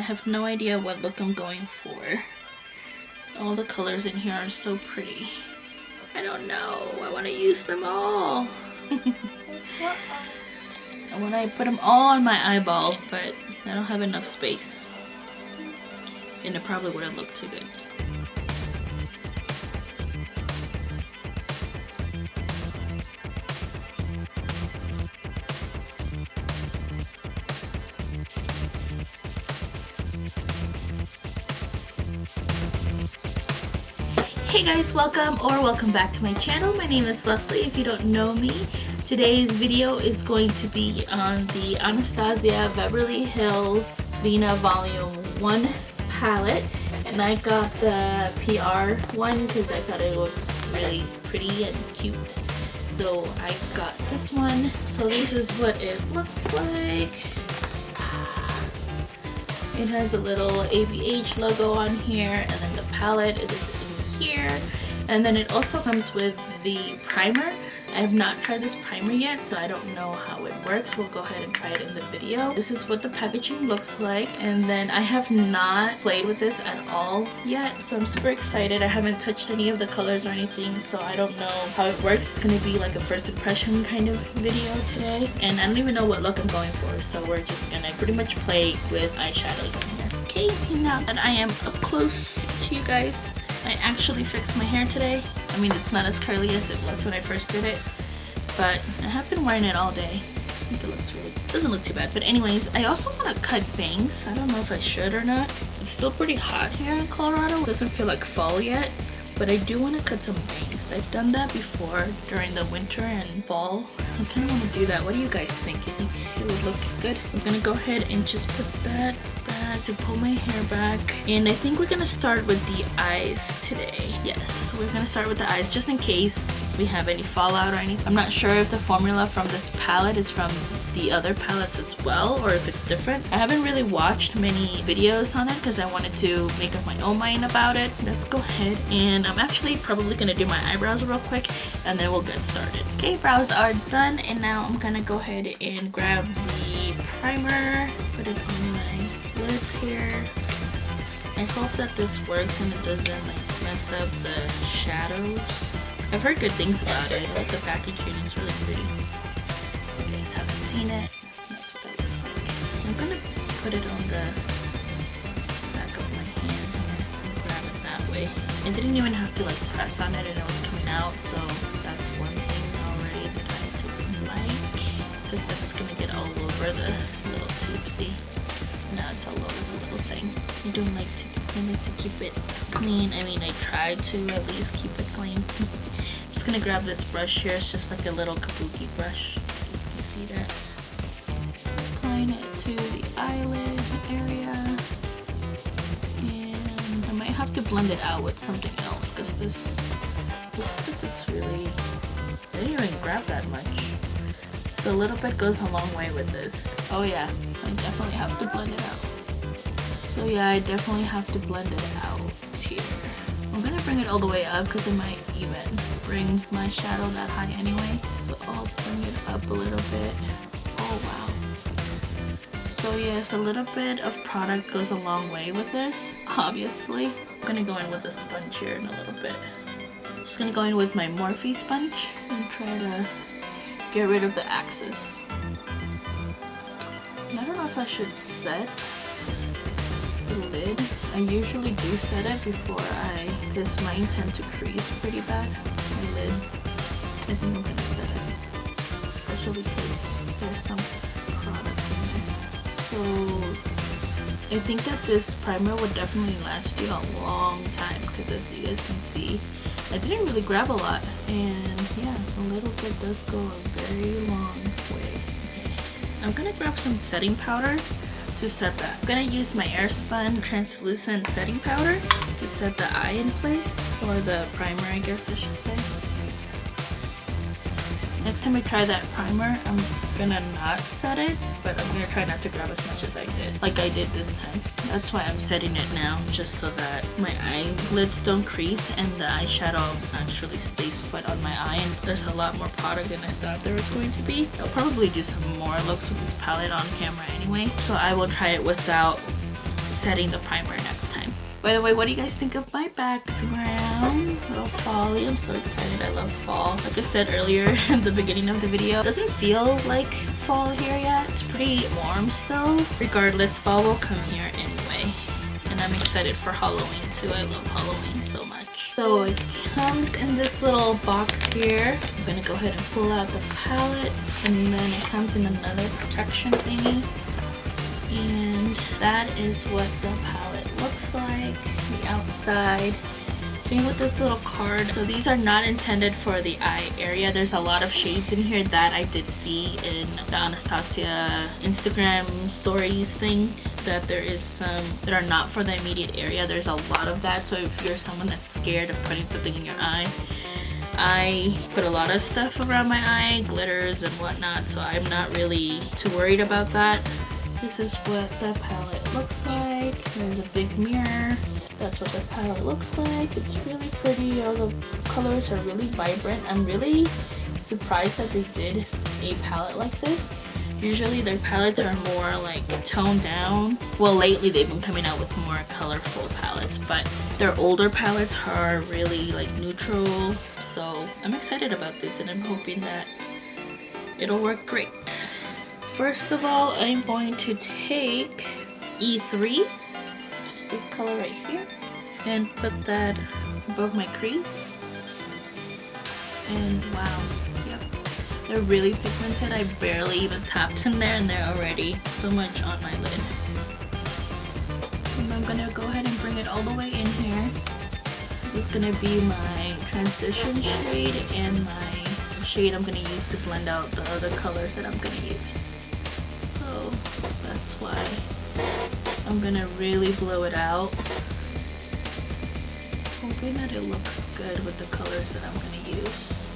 I have no idea what look I'm going for. All the colors in here are so pretty. I don't know. I want to use them all. I want to put them all on my eyeball, but I don't have enough space. And it probably wouldn't look too good. Hey guys, welcome back to my channel. My name is Leslie if you don't know me. Today's video is going to be on the Anastasia Beverly Hills Norvina Volume 1 palette. And I got the PR one because I thought it was really pretty and cute. So I got this one. So this is what it looks like. It has a little ABH logo on here, and then the palette is here, and then it also comes with the primer. I have not tried this primer yet, so I don't know how it works. We'll go ahead and try it in the video. This is what the packaging looks like, and then I have not played with this at all yet, so I'm super excited. I haven't touched any of the colors or anything, so I don't know how it works. It's gonna be like a first impression kind of video today, and I don't even know what look I'm going for, so we're just gonna pretty much play with eyeshadows in here. Okay, now that I am up close to you guys, I actually fixed my hair today. I mean, it's not as curly as it looked when I first did it, but I have been wearing it all day. I think it looks really, doesn't look too bad. But anyways, I also want to cut bangs. I don't know if I should or not. It's still pretty hot here in Colorado. It doesn't feel like fall yet, but I do want to cut some bangs. I've done that before during the winter and fall. I kind of want to do that. What do you guys think? You think it would look good? I'm gonna go ahead and just put that back to pull my hair back. And I think we're gonna start with the eyes today. Yes, we're gonna start with the eyes just in case we have any fallout or anything. I'm not sure if the formula from this palette is from the other palettes as well, or if it's different. I haven't really watched many videos on it because I wanted to make up my own mind about it. Let's go ahead, and I'm actually probably gonna do my eyebrows real quick and then we'll get started. Okay, brows are done, and now I'm gonna go ahead and grab the primer, put it on my lids here. I hope that this works and it doesn't like mess up the shadows. I've heard good things about it. I like the packaging, it's really pretty. If you guys haven't seen it, that's what that looks like. I'm gonna put it on the back of my hand and grab it that way. I didn't even have to like press on it and it was coming out, so that's one thing already that I don't like, because then it's gonna get all over the little tube. See? Now it's all over the little thing. I like to keep it clean. I mean, I try to at least keep it clean. I'm just gonna grab this brush here. It's just like a little kabuki brush. You guys can see that. Applying it to the eyelid area. And I might have to blend it out with something else because this it's really, I didn't even grab that much. So a little bit goes a long way with this. Oh yeah, I definitely have to blend it out. So yeah, I definitely have to blend it out here. I'm gonna bring it all the way up because it might even bring my shadow that high anyway. So I'll bring it up a little bit. Oh wow. So yes, a little bit of product goes a long way with this, obviously. I'm gonna go in with a sponge here in a little bit. I'm just gonna go in with my Morphe sponge and try to get rid of the excess. I don't know if I should set the lid. I usually do set it before because mine tend to crease pretty bad. My lids. I think I'm gonna set it, especially because there's some product in there. So I think that this primer would definitely last you a long time because, as you guys can see, I didn't really grab a lot, and yeah, a little bit does go a very long way. Okay. I'm gonna grab some setting powder to set that. I'm gonna use my Airspun translucent setting powder to set the eye in place, or the primer I guess I should say. Next time I try that primer, I'm gonna not set it, but I'm gonna try not to grab as much as I did, like I did this time. That's why I'm setting it now, just so that my eyelids don't crease and the eyeshadow actually stays put on my eye. And there's a lot more product than I thought there was going to be. I'll probably do some more looks with this palette on camera anyway, so I will try it without setting the primer next time. By the way, what do you guys think of my background? Little fall-y. I'm so excited. I love fall. Like I said earlier in the beginning of the video, it doesn't feel like fall here yet. It's pretty warm still. Regardless, fall will come here anyway. And I'm excited for Halloween too. I love Halloween so much. So it comes in this little box here. I'm gonna go ahead and pull out the palette, and then it comes in another protection thingy. And that is what the palette looks like, the outside. Came with this little card. So these are not intended for the eye area. There's a lot of shades in here that I did see in the Anastasia Instagram stories thing, that there is some that are not for the immediate area. There's a lot of that, so if you're someone that's scared of putting something in your eye, I put a lot of stuff around my eye, glitters and whatnot, so I'm not really too worried about that. This is what the palette looks like. There's a big mirror. That's what the palette looks like. It's really pretty. All the colors are really vibrant. I'm really surprised that they did a palette like this. Usually their palettes are more like toned down. Well, lately they've been coming out with more colorful palettes, but their older palettes are really like neutral. So I'm excited about this, and I'm hoping that it'll work great. First of all, I'm going to take E3, just this color right here, and put that above my crease. And wow, yep, they're really pigmented. I barely even tapped in there, and they're already so much on my lid. And I'm gonna go ahead and bring it all the way in here. This is gonna be my transition shade and my shade I'm gonna use to blend out the other colors that I'm gonna use. So that's why I'm gonna really blow it out, hoping that it looks good with the colors that I'm gonna use.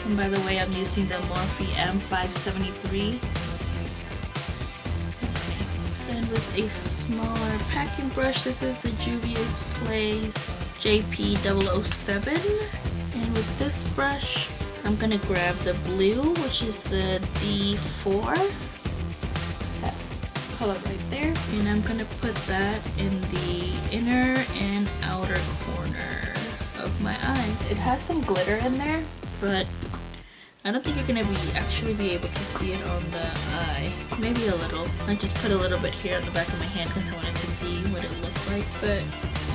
And by the way, I'm using the Morphe M573. And with a smaller packing brush, this is the Juvia's Place JP007. And with this brush, I'm gonna grab the blue, which is the D4, that color right there, and I'm gonna put that in the inner and outer corner of my eye. It has some glitter in there, but I don't think you're gonna actually be able to see it on the eye. Maybe a little. I just put a little bit here on the back of my hand because I wanted to see what it looked like, but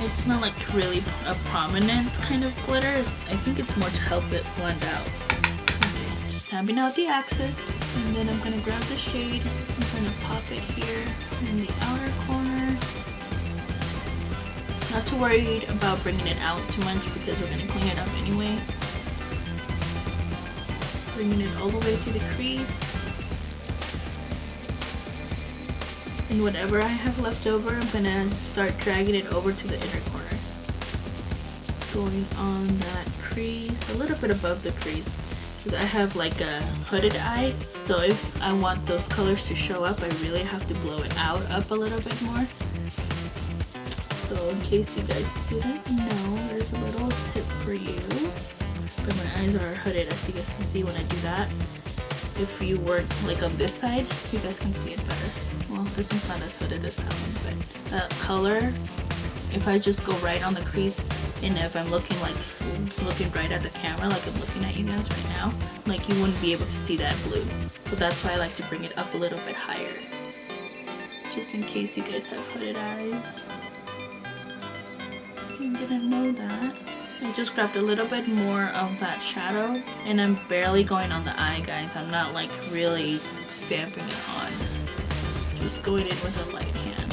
it's not like really a prominent kind of glitter. I think it's more to help it blend out. Okay, just tapping out the axis, and then I'm gonna grab the shade. I'm gonna pop it here in the outer corner. Not too worried about bringing it out too much because we're gonna clean it up anyway. Bringing it all the way to the crease. And whatever I have left over, I'm gonna start dragging it over to the inner corner. Going on that crease, a little bit above the crease. Because I have like a hooded eye, so if I want those colors to show up, I really have to blow it out up a little bit more. So in case you guys didn't know, there's a little tip for you. But my eyes are hooded, as you guys can see when I do that. If you weren't like on this side, you guys can see it better. Well, this one's not as hooded as that one, but that color, if I just go right on the crease, and if I'm looking right at the camera, like I'm looking at you guys right now, like you wouldn't be able to see that blue. So that's why I like to bring it up a little bit higher, just in case you guys have hooded eyes. You didn't know that. I just grabbed a little bit more of that shadow, and I'm barely going on the eye, guys. I'm not like really stamping it on. Just going in with a light hand.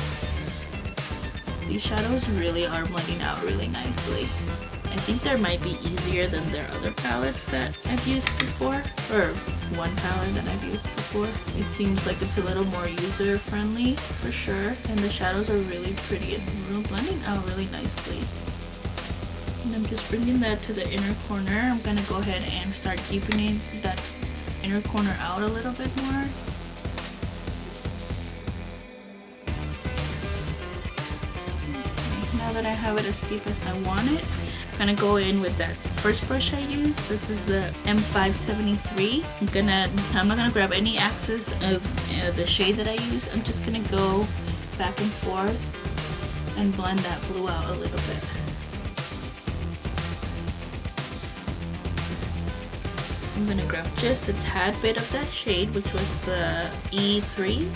These shadows really are blending out really nicely. I think they might be easier than their other palettes that I've used before, or one palette that I've used before. It seems like it's a little more user friendly for sure, and the shadows are really pretty and blending out really nicely. And I'm just bringing that to the inner corner. I'm gonna go ahead and start deepening that inner corner out a little bit more. Okay, now that I have it as deep as I want it, I'm gonna go in with that first brush I used. This is the M573. I'm not gonna grab any axes of the shade that I use. I'm just gonna go back and forth and blend that blue out a little bit. I'm gonna grab just a tad bit of that shade, which was the E3.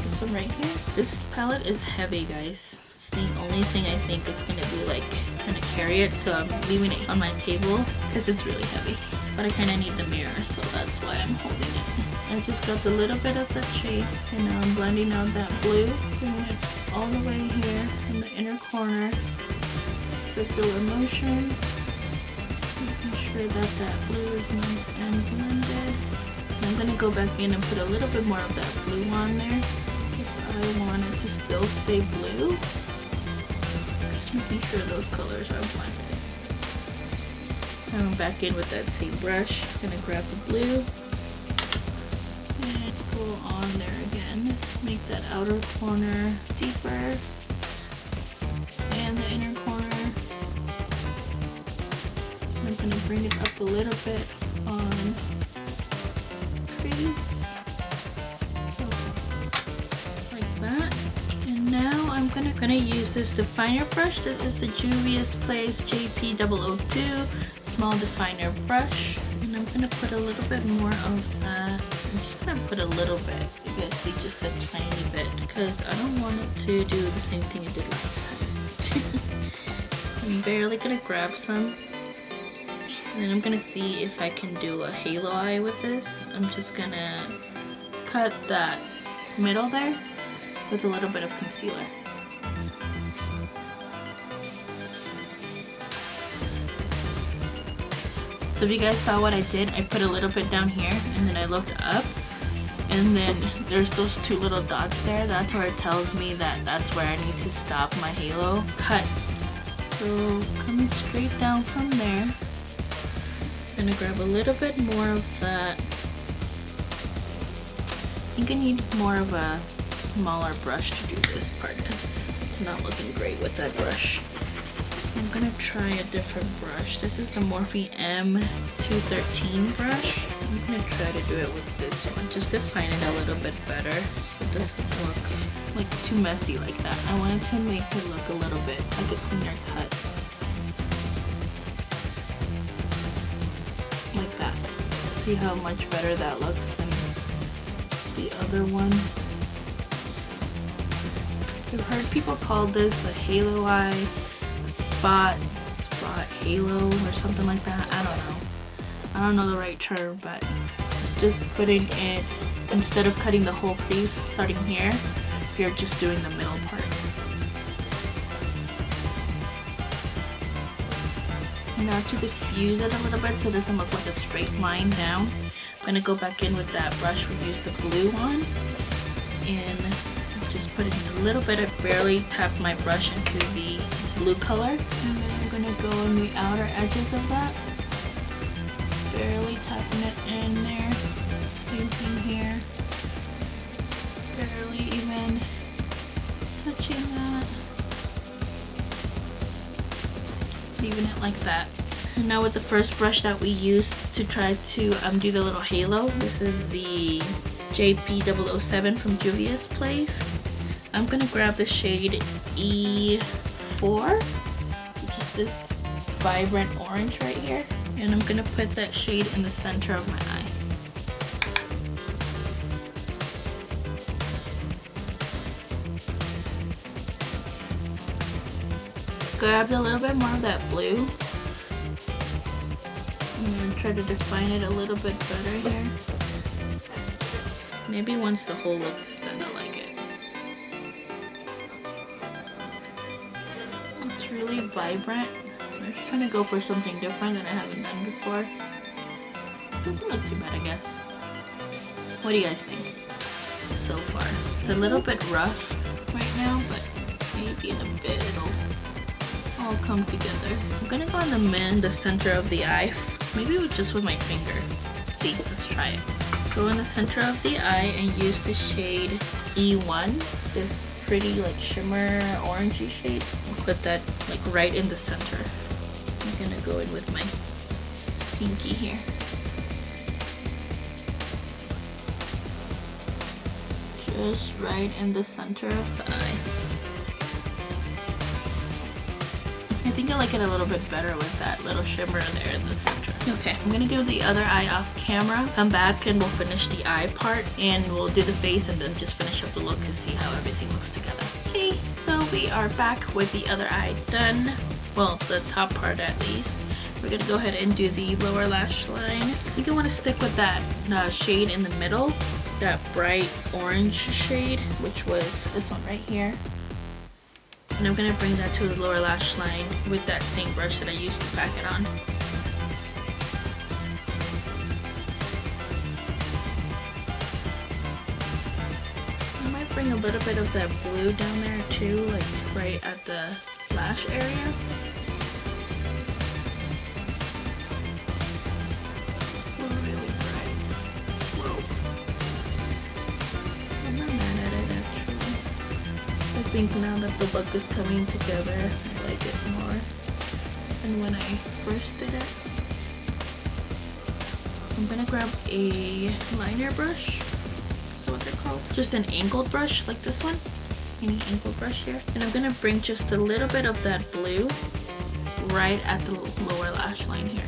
This one right here. This palette is heavy, guys. It's the only thing I think it's gonna be like trying to carry it, so I'm leaving it on my table because it's really heavy. But I kind of need the mirror, so that's why I'm holding it. I just grabbed a little bit of that shade, and now I'm blending out that blue, bringing it all the way here in the inner corner. Circular motions, making sure that that blue is nice and blended. And I'm gonna go back in and put a little bit more of that blue on there because I want it to still stay blue. Just making sure those colors are blended. Now I'm back in with that same brush. I'm gonna grab the blue and go on there again. Make that outer corner deeper and the inner corner. I'm gonna bring it up a little bit on crease, like that. And now I'm gonna use this definer brush. This is the Juvia's Place JP002 small definer brush, and I'm gonna put a little bit more of that. I'm just gonna put a little bit. You guys see, just a tiny bit, because I don't want it to do the same thing it did last time. I'm barely gonna grab some. And then I'm gonna see if I can do a halo eye with this. I'm just gonna cut that middle there with a little bit of concealer. So if you guys saw what I did, I put a little bit down here and then I looked up and then there's those two little dots there. That's where it tells me that that's where I need to stop my halo cut. So coming straight down from there, I'm gonna grab a little bit more of that. I think I need more of a smaller brush to do this part because it's not looking great with that brush. So I'm gonna try a different brush. This is the Morphe M213 brush. I'm gonna try to do it with this one just to define it a little bit better so it doesn't look like too messy like that. I wanted to make it look a little bit like a cleaner cut. Like that. See how much better that looks than the other one. I've heard people call this a halo eye, a spot halo or something like that. I don't know the right term, but just putting it, instead of cutting the whole crease starting here, you're just doing the middle part. Now to diffuse it a little bit so it doesn't look like a straight line down, I'm going to go back in with that brush we used the blue on and just put in a little bit. I barely tapped my brush into the blue color, and then I'm going to go in the outer edges of that, barely tapping it in there, same thing here, barely even touching that, leaving it like that. And now with the first brush that we used to try to do the little halo, this is the JP007 from Juvia's Place. I'm gonna grab the shade E4, which is this vibrant orange right here, and I'm gonna put that shade in the center of my eye. Grabbed a little bit more of that blue. I'm gonna try to define it a little bit better here. Maybe once the whole look is done, I like it. It's really vibrant. I'm just trying to go for something different that I haven't done before. It doesn't look too bad, I guess. What do you guys think so far? It's a little bit rough right now, but maybe in a bit it'll all come together. I'm gonna go in the center of the eye. Maybe just with my finger. See, let's try it. Go in the center of the eye and use the shade E1, this pretty like shimmer orangey shade, and put that like right in the center. I'm gonna go in with my pinky here. Just right in the center of the eye. I think I like it a little bit better with that little shimmer there in the center. Okay, I'm gonna do the other eye off camera. Come back and we'll finish the eye part and we'll do the face and then just finish up the look to see how everything looks together. Okay, so we are back with the other eye done. Well, the top part at least. We're gonna go ahead and do the lower lash line. I think I wanna stick with that shade in the middle, that bright orange shade, which was this one right here. And I'm gonna bring that to the lower lash line with that same brush that I used to pack it on. I might bring a little bit of that blue down there too, like right at the lash area. Really bright. Whoa. I'm not mad at it actually. I think now that the look is coming together, I like it more than when I first did it. I'm gonna grab a liner brush. Is that what they're called? Just an angled brush like this one. Any angled brush here. And I'm gonna bring just a little bit of that blue right at the lower lash line here.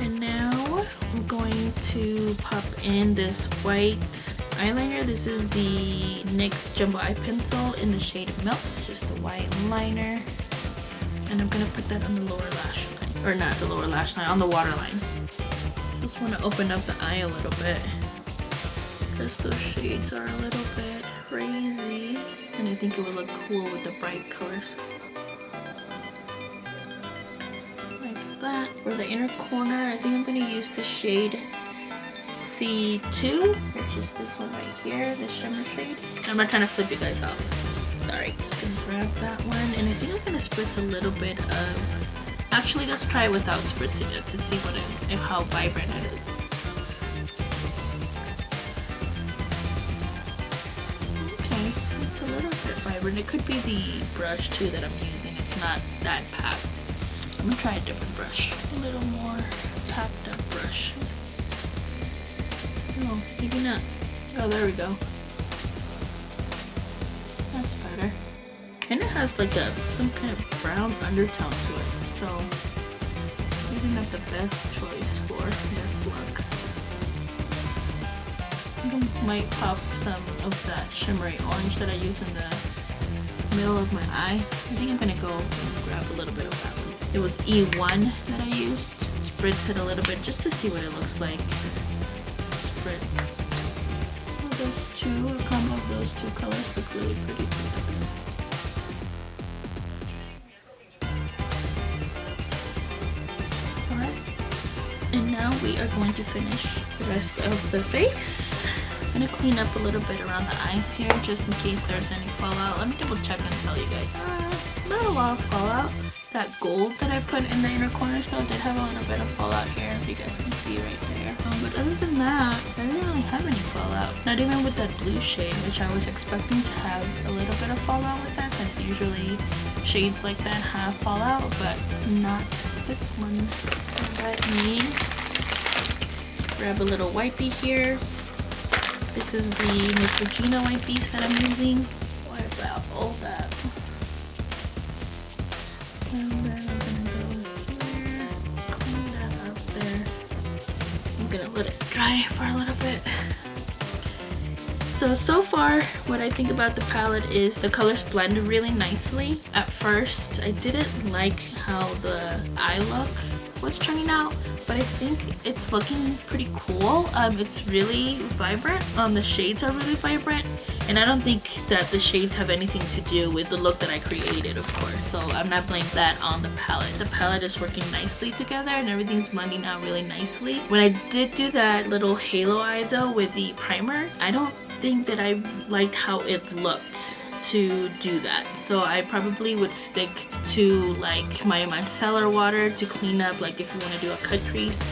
And now I'm going to pop in this white eyeliner. This is the NYX Jumbo Eye Pencil in the shade Milk. Just a white liner. And I'm gonna put that on the lower lash line. Or not the lower lash line, on the waterline. Just want to open up the eye a little bit. Because those shades are a little bit crazy. And I think it would look cool with the bright colors. That. For the inner corner, I think I'm going to use the shade C2, which is this one right here, this shimmer shade. I'm not trying to flip you guys off. Sorry. Just going to grab that one, and I think I'm going to spritz a little bit of... Actually, let's try it without spritzing it to see what how vibrant it is. Okay, it's a little bit vibrant. It could be the brush too that I'm using. It's not that packed. I'm gonna try a different brush. A little more packed up brush. No, maybe not. Oh, there we go. That's better. Kinda has like some kind of brown undertone to it. So, maybe not the best choice for this look. I might pop some of that shimmery orange that I use in the middle of my eye. I think I'm gonna go and grab a little bit of that one. It was E1 that I used. Spritz it a little bit just to see what it looks like. Spritz. Well, those two, a combo of those two colors look really pretty together. Alright. And now we are going to finish the rest of the face. I'm gonna clean up a little bit around the eyes here just in case there's any fallout. Let me double check and tell you guys. Not a lot of fallout. That gold that I put in the inner corners though did have a little bit of fallout here, if you guys can see right there. But other than that, I didn't really have any fallout. Not even with that blue shade, which I was expecting to have a little bit of fallout with that, because usually shades like that have fallout, but not this one. So let me grab a little wipey here. This is the Neutrogena wipes that I'm using. Wipe out all that. And then I'm gonna go here, clean that up there. I'm gonna let it dry for a little bit. So far, what I think about the palette is the colors blend really nicely. At first, I didn't like how the eye look was turning out, but I think it's looking pretty cool. It's really vibrant. The shades are really vibrant, and I don't think that the shades have anything to do with the look that I created, of course, so I'm not blaming that on the palette. The palette is working nicely together and everything's blending out really nicely. When I did do that little halo eye though with the primer, I don't think that I liked how it looked to do that, so I probably would stick to like my micellar water to clean up, like if you want to do a cut crease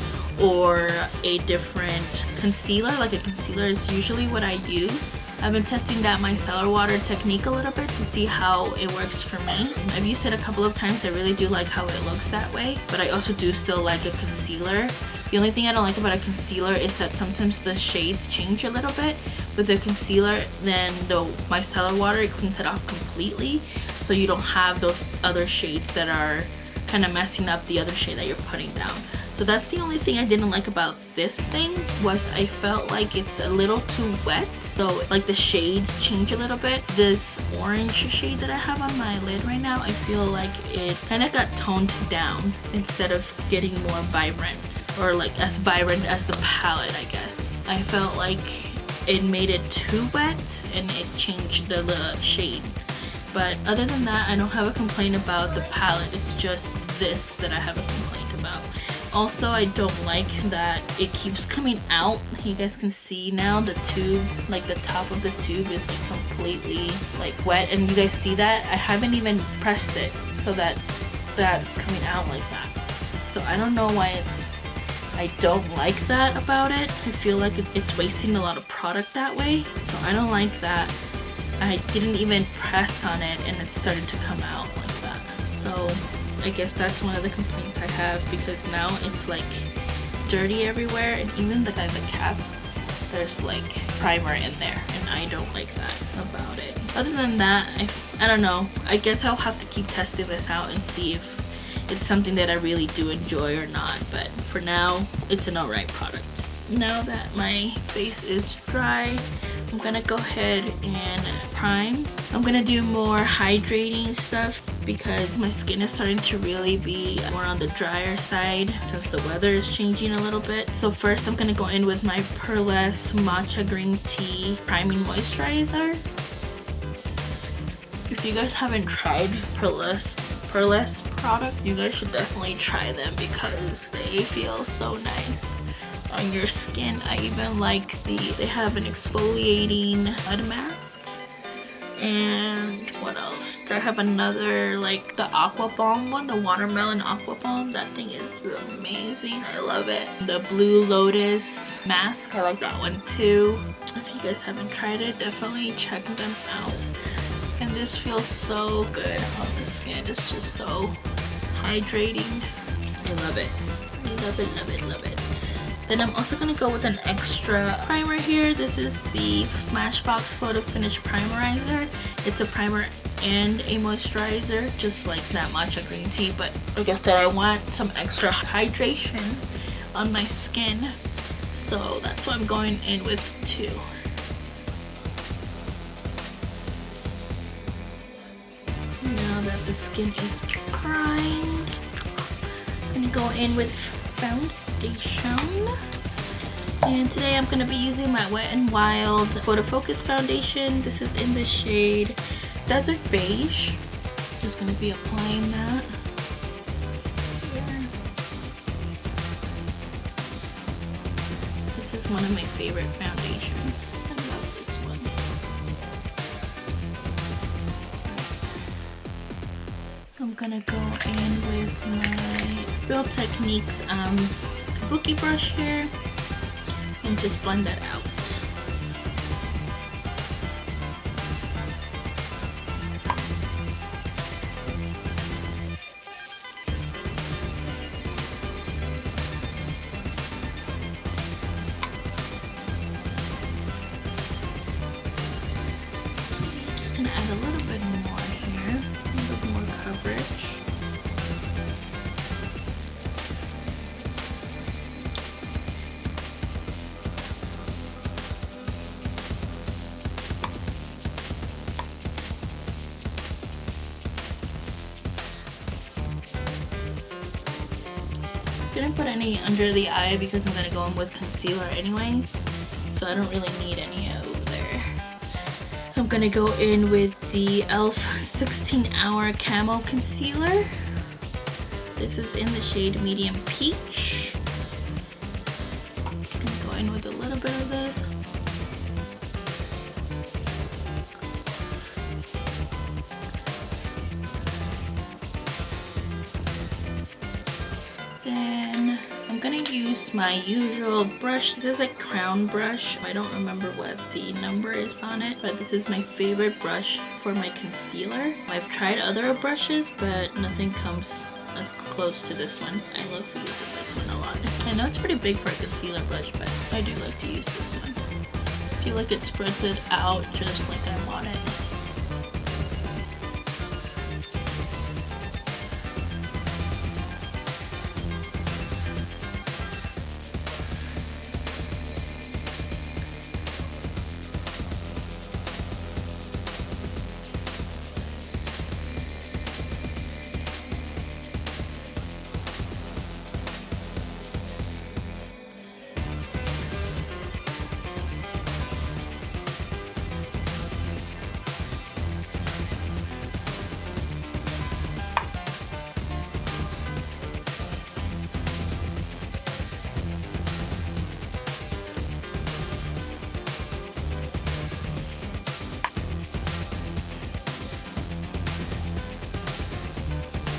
or a different concealer. Like a concealer is usually what I use. I've been testing that micellar water technique a little bit to see how it works for me. I've used it a couple of times. I really do like how it looks that way, but I also do still like a concealer. The only thing I don't like about a concealer is that sometimes the shades change a little bit. With the concealer, then the micellar water, it cleans it off completely, so you don't have those other shades that are kind of messing up the other shade that you're putting down. So that's the only thing I didn't like about this thing, was I felt like it's a little too wet. So like the shades change a little bit. This orange shade that I have on my lid right now, I feel like it kind of got toned down instead of getting more vibrant, or like as vibrant as the palette, I guess. I felt like it made it too wet and it changed the shade. But other than that, I don't have a complaint about the palette. It's just this that I have a complaint about. Also, I don't like that it keeps coming out. You guys can see now the tube, like the top of the tube is like completely like wet, and you guys see that? I haven't even pressed it so that that's coming out like that. So I don't know why I don't like that about it. I feel like it's wasting a lot of product that way. So I don't like that. I didn't even press on it and it started to come out like that. So I guess that's one of the complaints I have, because now it's like dirty everywhere, and even the cap, there's like primer in there, and I don't like that about it. Other than that, I don't know. I guess I'll have to keep testing this out and see if it's something that I really do enjoy or not, but for now, it's an alright product. Now that my face is dry, I'm gonna go ahead and prime. I'm gonna do more hydrating stuff because my skin is starting to really be more on the drier side since the weather is changing a little bit. So first I'm gonna go in with my Pearlescent Matcha Green Tea Priming Moisturizer. If you guys haven't tried Pearlescent product, you guys should definitely try them because they feel so nice on your skin. I even like they have an exfoliating mud mask, and what else? I have another, like the Aqua Balm one, the watermelon Aqua Balm. That thing is amazing. I love it. The Blue Lotus mask, I like that one too. If you guys haven't tried it, definitely check them out. And this feels so good on the skin. It's just so hydrating. I love it. I love it, love it, love it. Then I'm also going to go with an extra primer here. This is the Smashbox Photo Finish Primerizer. It's a primer and a moisturizer, just like that matcha green tea. But like I said, I want some extra hydration on my skin. So that's why I'm going in with two. Now that the skin is primed, I'm going to go in with foundation, and today I'm going to be using my Wet n Wild Photo Focus foundation. This is in the shade Desert Beige. Just going to be applying that here. This is one of my favorite foundations. I love this one. I'm gonna go in with my Real Techniques kabuki brush here and just blend that out. Just gonna add a little bit more here, a little bit more coverage. Didn't put any under the eye because I'm gonna go in with concealer anyways, so I don't really need any over there. I'm gonna go in with the e.l.f. 16-Hour Camo Concealer. This is in the shade Medium Peach. I'm gonna go in with a little bit of this. Then I'm gonna use use my usual brush. This is a crown brush. I don't remember what the number is on it, but this is my favorite brush for my concealer. I've tried other brushes, but nothing comes as close to this one. I love using this one a lot. I know it's pretty big for a concealer brush, but I do like to use this one. I feel like it spreads it out just like I want it.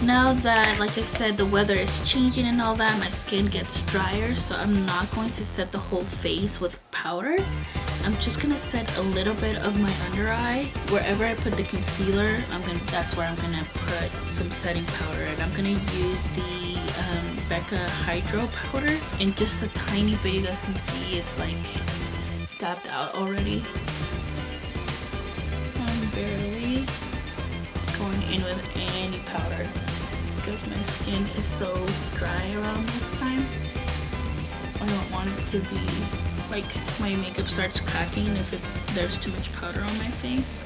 Now that, like I said, the weather is changing and all that, my skin gets drier, so I'm not going to set the whole face with powder. I'm just gonna set a little bit of my under eye. Wherever I put the concealer, that's where I'm gonna put some setting powder. And I'm gonna use the Becca Hydro powder in just a tiny bit. You guys can see it's like dabbed out already. I'm barely going in with any powder because my skin is so dry around this time. I don't want it to be like my makeup starts cracking if there's too much powder on my face.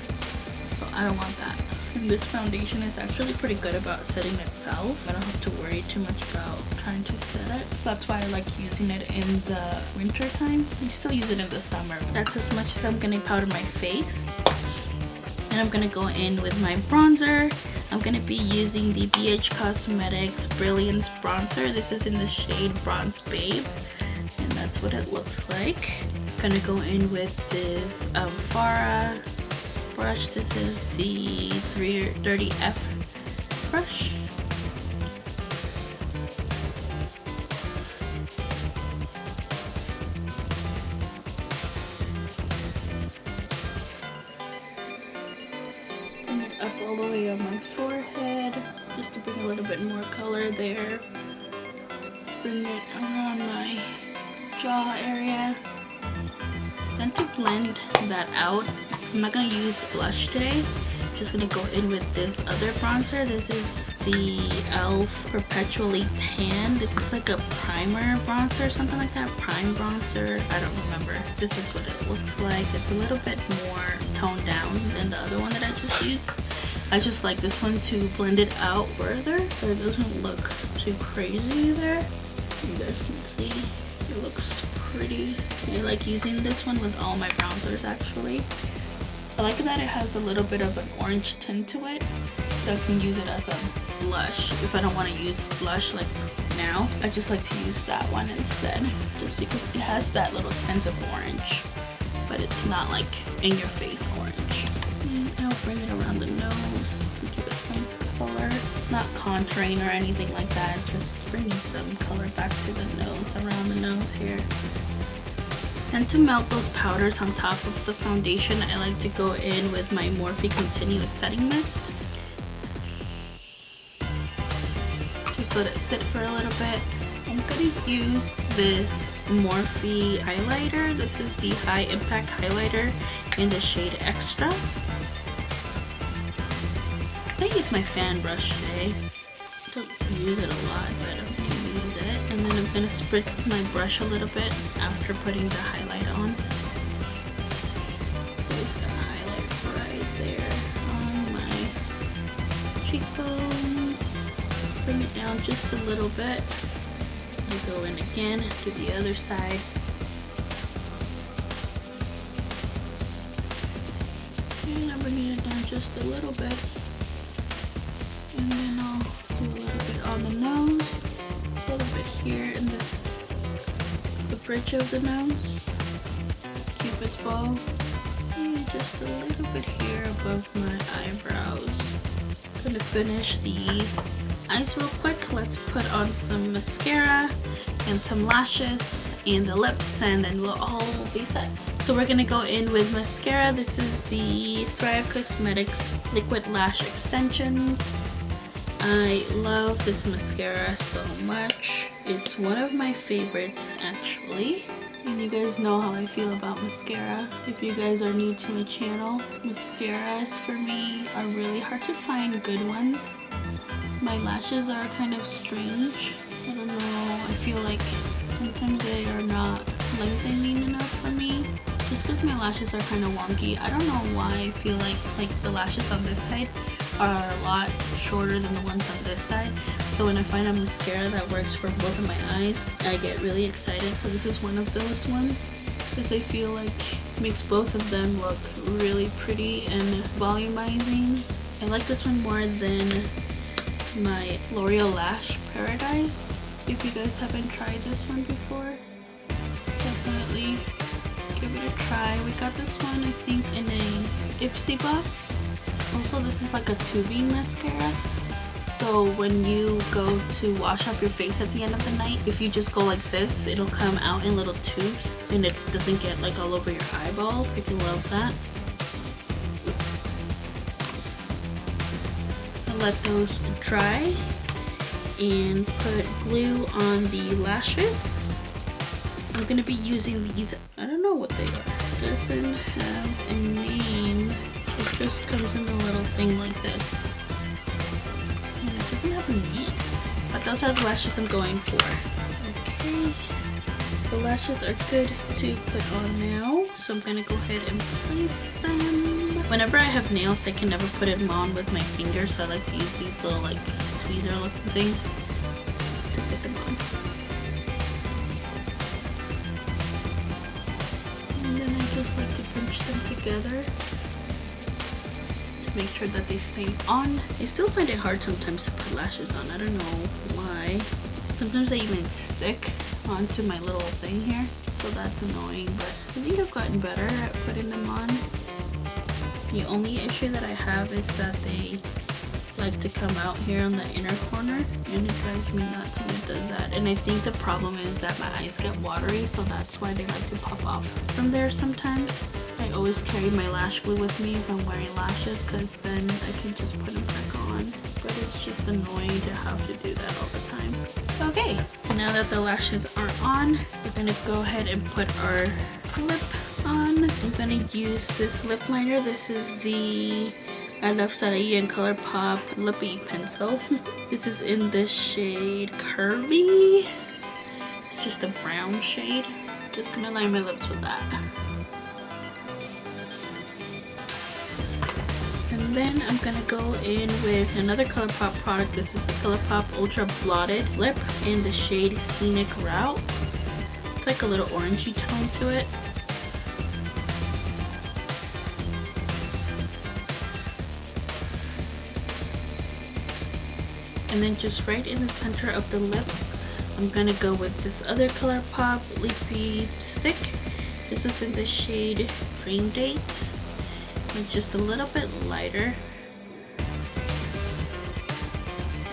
So I don't want that. And this foundation is actually pretty good about setting itself. I don't have to worry too much about trying to set it. That's why I like using it in the winter time. I still use it in the summer. That's as much as I'm gonna powder my face. And I'm gonna go in with my bronzer. I'm gonna be using the BH Cosmetics Brilliance Bronzer. This is in the shade Bronze Babe. And that's what it looks like. I'm gonna go in with this Farah brush. This is the 330F brush. Up all the way on my forehead, just to bring a little bit more color there. Bring it around my jaw area. Then to blend that out, I'm not going to use blush today. I'm just going to go in with this other bronzer. This is the e.l.f. Perpetually Tan. It's like a primer bronzer or something like that. Prime bronzer. I don't remember. This is what it looks like. It's a little bit more toned down than the other one that I just used. I just like this one to blend it out further so it doesn't look too crazy there. You guys can see it looks pretty. I like using this one with all my bronzers actually. I like that it has a little bit of an orange tint to it, so I can use it as a blush. If I don't want to use blush like now, I just like to use that one instead, just because it has that little tint of orange, but it's not like in your face orange. And I'll bring it around the nose and give it some color. Not contouring or anything like that, just bringing some color back to the nose, around the nose here. And to melt those powders on top of the foundation, I like to go in with my Morphe Continuous Setting Mist. Just let it sit for a little bit. I'm going to use this Morphe highlighter. This is the High Impact Highlighter in the shade Extra. I use my fan brush today. I don't use it a lot, but I'm going to use it. And then I'm going to spritz my brush a little bit after putting the highlight on. There's the highlight right there on my cheekbone. Bring it down just a little bit. I go in again to the other side. And I'm bringing it down just a little bit. And then I'll do a little bit on the nose, a little bit here in the bridge of the nose, Cupid's bow, and just a little bit here above my eyebrows. I'm gonna finish the eyes real quick. Let's put on some mascara. and some lashes and the lips, and then we'll all be set. So we're gonna go in with mascara. This is the Thrive Cosmetics Liquid Lash Extensions. I love this mascara so much. It's one of my favorites actually. And you guys know how I feel about mascara. If you guys are new to my channel, mascaras for me are really hard to find good ones. My lashes are kind of strange. I don't know, I feel like sometimes they are not lengthening enough for me. Just because my lashes are kind of wonky. I don't know why I feel like the lashes on this side are a lot shorter than the ones on this side. So when I find a mascara that works for both of my eyes, I get really excited. So this is one of those ones because I feel like it makes both of them look really pretty and volumizing. I like this one more than my L'Oreal Lash Paradise. If you guys haven't tried this one before, definitely give it a try. We got this one I think in a Ipsy box. Also, this is like a tubing mascara. So when you go to wash off your face at the end of the night, if you just go like this, it'll come out in little tubes and it doesn't get like all over your eyeball. I can love that. I'll let those dry and put glue on the lashes. I'm gonna be using these. I don't know what they are. It doesn't have a name. It just comes in a little thing like this. And it doesn't have a name. But those are the lashes I'm going for. Okay. The lashes are good to put on now. So I'm gonna go ahead and place them. Whenever I have nails, I can never put them on with my fingers. So I like to use these little like tweezer looking things to put them on. And then I just like to pinch them together to make sure that they stay on. I still find it hard sometimes to put lashes on. I don't know why. Sometimes they even stick onto my little thing here, so that's annoying, but I think I've gotten better at putting them on. The only issue that I have is that they like to come out here on the inner corner, and it drives me nuts when it does that. And I think the problem is that my eyes get watery, so that's why they like to pop off from there sometimes. I always carry my lash glue with me if I'm wearing lashes, because then I can just put them back on. But it's just annoying to have to do that all the time. Okay, now that the lashes are on, we're gonna go ahead and put our lip on. I'm gonna use this lip liner. This is the I Love Sarai and ColourPop Lippy Pencil. This is in the shade Curvy. It's just a brown shade. Just gonna line my lips with that. And then I'm gonna go in with another ColourPop product. This is the ColourPop Ultra Blotted Lip in the shade Scenic Route. It's like a little orangey tone to it. And then just right in the center of the lips, I'm gonna go with this other ColourPop Leafy Stick. This is in the shade Dream Date. It's just a little bit lighter.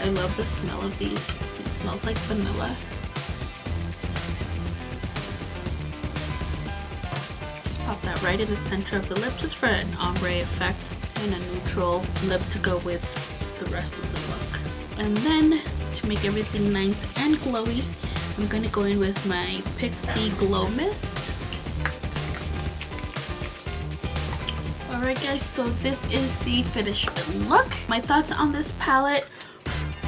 I love the smell of these. It smells like vanilla. Just pop that right in the center of the lip just for an ombre effect and a neutral lip to go with the rest of the look. And then to make everything nice and glowy, I'm gonna go in with my Pixie Glow Mist. Alright guys, so this is the finished look. My thoughts on this palette,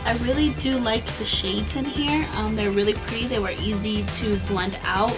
I really do like the shades in here. They're really pretty. They were easy to blend out.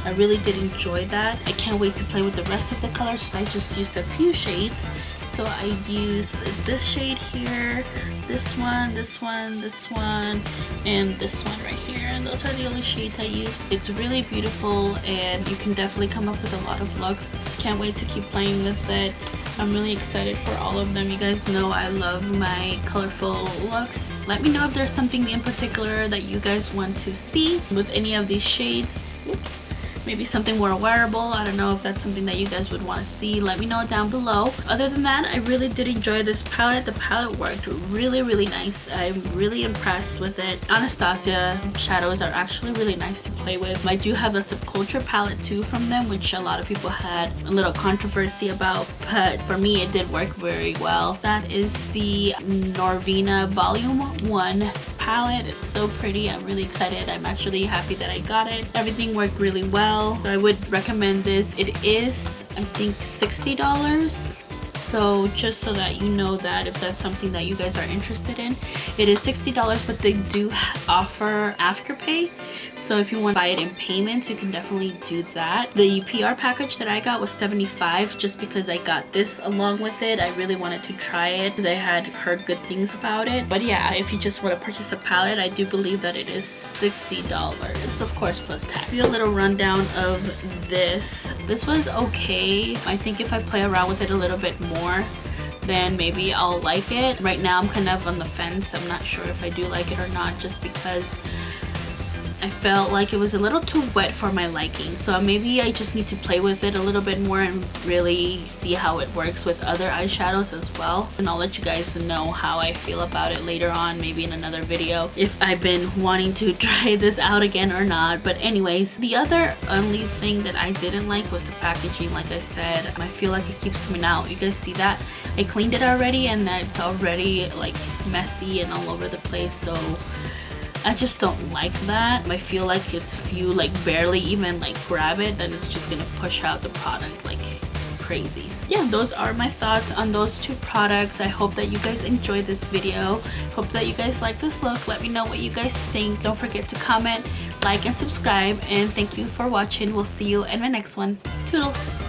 I really did enjoy that. I can't wait to play with the rest of the colors, so I just used a few shades. So I used this shade here, this one, this one, this one, and this one right here. And those are the only shades I used. It's really beautiful and you can definitely come up with a lot of looks. Can't wait to keep playing with it. I'm really excited for all of them. You guys know I love my colorful looks. Let me know if there's something in particular that you guys want to see with any of these shades. Oops. maybe something more wearable. I don't know if that's something that you guys would want to see. Let me know down below. Other than that, I really did enjoy this palette. The palette worked really nice. I'm really impressed with it. Anastasia shadows are actually really nice to play with. I do have a Subculture palette too from them, which a lot of people had a little controversy about, but for me it did work very well. That is the Norvina Volume 1 palette. It's so pretty. I'm really excited. I'm actually happy that I got it. Everything worked really well. I would recommend this. It is, I think, $60. So just so that you know that if that's something that you guys are interested in, it is $60, but they do offer Afterpay. So if you want to buy it in payments, you can definitely do that. The PR package that I got was $75 just because I got this along with it. I really wanted to try it because I had heard good things about it. But yeah, if you just want to purchase a palette, I do believe that it is $60, of course, plus tax. Do a little rundown of this. This was okay. I think if I play around with it a little bit more, then maybe I'll like it. Right now I'm kind of on the fence. I'm not sure if I do like it or not, just because I felt like it was a little too wet for my liking. So maybe I just need to play with it a little bit more and really see how it works with other eyeshadows as well. And I'll let you guys know how I feel about it later on, maybe in another video, if I've been wanting to try this out again or not. But anyways, the other only thing that I didn't like was the packaging. Like I said, I feel like it keeps coming out. You guys see that? I cleaned it already and it's already like messy and all over the place. So I just don't like that. I feel like if you like barely even like grab it, then it's just gonna push out the product like crazy. So yeah, those are my thoughts on those two products. I hope that you guys enjoyed this video. Hope that you guys like this look. Let me know what you guys think. Don't forget to comment, like, and subscribe. And thank you for watching. We'll see you in my next one. Toodles!